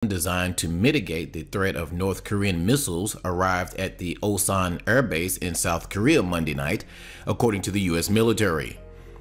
designed to mitigate the threat of North Korean missiles arrived at the Osan Air Base in South Korea Monday night, according to the U.S. military.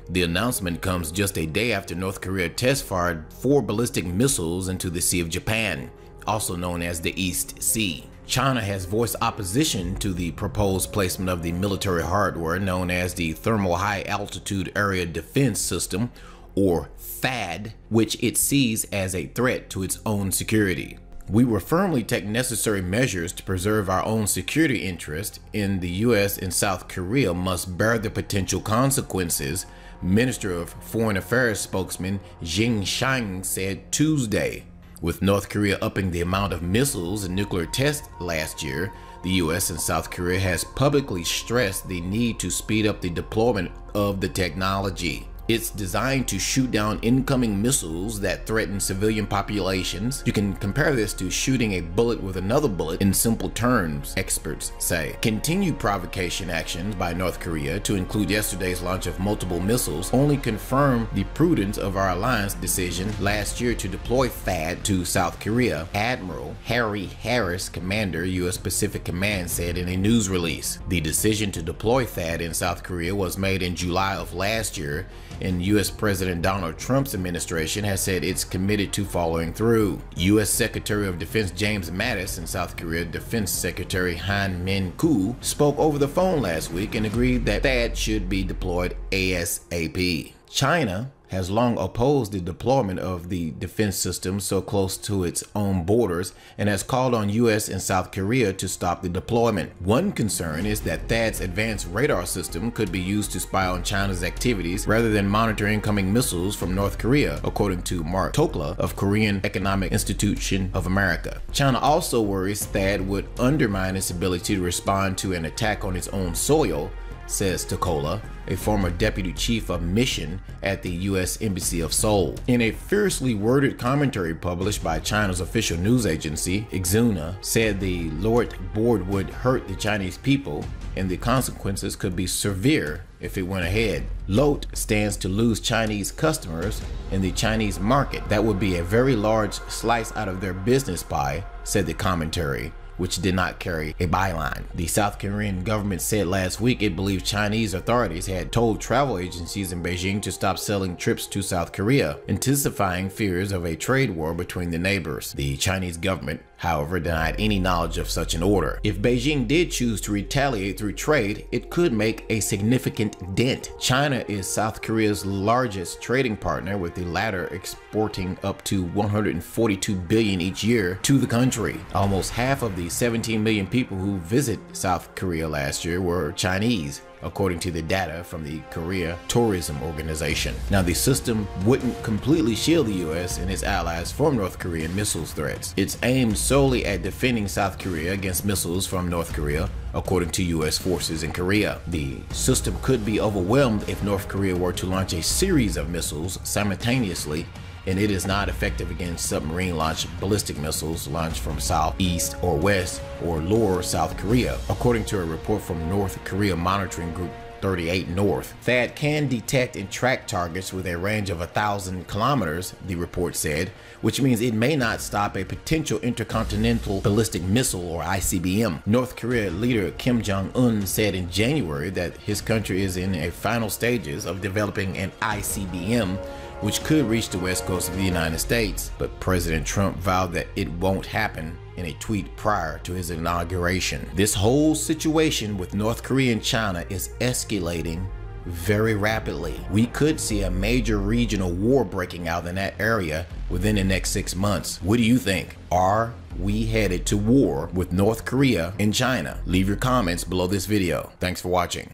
The announcement comes just a day after North Korea test-fired 4 ballistic missiles into the Sea of Japan, also known as the East Sea. China has voiced opposition to the proposed placement of the military hardware known as the Thermal High Altitude Area Defense System, or THAAD, which it sees as a threat to its own security. We will firmly take necessary measures to preserve our own security interests, and the U.S. and South Korea must bear the potential consequences, Minister of Foreign Affairs spokesman Jing Shang said Tuesday. With North Korea upping the amount of missiles and nuclear tests last year, the U.S. and South Korea has publicly stressed the need to speed up the deployment of the technology. It's designed to shoot down incoming missiles that threaten civilian populations. You can compare this to shooting a bullet with another bullet in simple terms, experts say. Continued provocation actions by North Korea, to include yesterday's launch of multiple missiles, only confirm the prudence of our alliance decision last year to deploy THAAD to South Korea, Admiral Harry Harris, commander, U.S. Pacific Command, said in a news release. The decision to deploy THAAD in South Korea was made in July of last year, and U.S. President Donald Trump's administration has said it's committed to following through. U.S. Secretary of Defense James Mattis and South Korea Defense Secretary Han Min-koo spoke over the phone last week and agreed that THAAD should be deployed ASAP. China has long opposed the deployment of the defense system so close to its own borders and has called on U.S. and South Korea to stop the deployment. One concern is that THAAD's advanced radar system could be used to spy on China's activities rather than monitor incoming missiles from North Korea, according to Mark Tokla of Korean Economic Institution of America. China also worries THAAD would undermine its ability to respond to an attack on its own soil, says Tokola, a former deputy chief of mission at the U.S. Embassy of Seoul. In a fiercely worded commentary published by China's official news agency, Xuna said the lowered board would hurt the Chinese people and the consequences could be severe if it went ahead. Lot stands to lose Chinese customers in the Chinese market. That would be a very large slice out of their business pie, said the commentary, which did not carry a byline. The South Korean government said last week it believed Chinese authorities had told travel agencies in Beijing to stop selling trips to South Korea, intensifying fears of a trade war between the neighbors. The Chinese government, however, denied any knowledge of such an order. If Beijing did choose to retaliate through trade, it could make a significant dent. China is South Korea's largest trading partner, with the latter exporting up to $142 billion each year to the country. Almost half of the 17 million people who visit South Korea last year were Chinese, according to the data from the Korea Tourism Organization. Now, the system wouldn't completely shield the U.S. and its allies from North Korean missiles threats. It's aimed solely at defending South Korea against missiles from North Korea, according to U.S. forces in Korea. The system could be overwhelmed if North Korea were to launch a series of missiles simultaneously, and it is not effective against submarine-launched ballistic missiles launched from south, east, or west, or lower South Korea, according to a report from North Korea Monitoring Group 38 North. THAAD can detect and track targets with a range of 1,000 kilometers, the report said, which means it may not stop a potential intercontinental ballistic missile, or ICBM. North Korea leader Kim Jong-un said in January that his country is in a final stages of developing an ICBM, which could reach the west coast of the United States, but President Trump vowed that it won't happen in a tweet prior to his inauguration. This whole situation with North Korea and China is escalating very rapidly. We could see a major regional war breaking out in that area within the next 6 months. What do you think? Are we headed to war with North Korea and China? Leave your comments below this video. Thanks for watching.